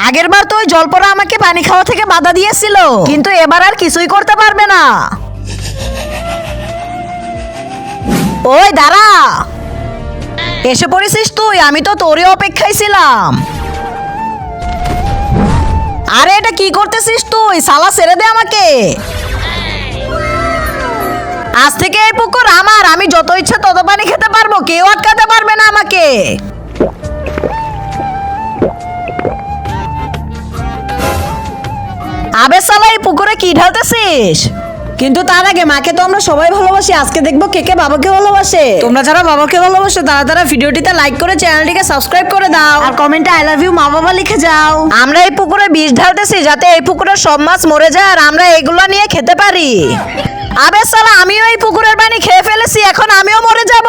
আগের বার তো ওই জলপরা আমাকে পানি খাওয়া থেকে বাধা দিয়েছিল, কিন্তু এবার আর কিছুই করতে পারবে না। ওই দাঁড়া, এসে পড়েছিস তুই? আমি তো তোরই অপেক্ষায় ছিলাম। আরে এটা কি করতেছিস তুই? শালা ছেড়ে দে আমাকে। আজ থেকে এই পুকুর আমার, আমি যত ইচ্ছা তত পানি খেতে পারবো, কেউ আটকাতে পারবে না আমাকে। আবে শালা, এই পুকুরে কি ঢালতেছিস? কিন্তু তার আগে মাকে তো আমরা সবাই ভালোবাসি, আজকে দেখবো কে কে বাবাকে ভালোবাসে। তোমরা যারা বাবাকে ভালোবাসো তারা ভিডিওটিতে লাইক করে চ্যানেলটিকে সাবস্ক্রাইব করে দাও, আর কমেন্টে আই লাভ ইউ মা বাবা লিখে যাও। আমরা এই পুকুরে বিষ ঢালতেছি যাতে এই পুকুরের সব মাছ মরে যায় আর আমরা এগুলো নিয়ে খেতে পারি। আবে শালা, আমিও এই পুকুরের পানি খেয়ে ফেলেছি, এখন আমিও মরে যাব।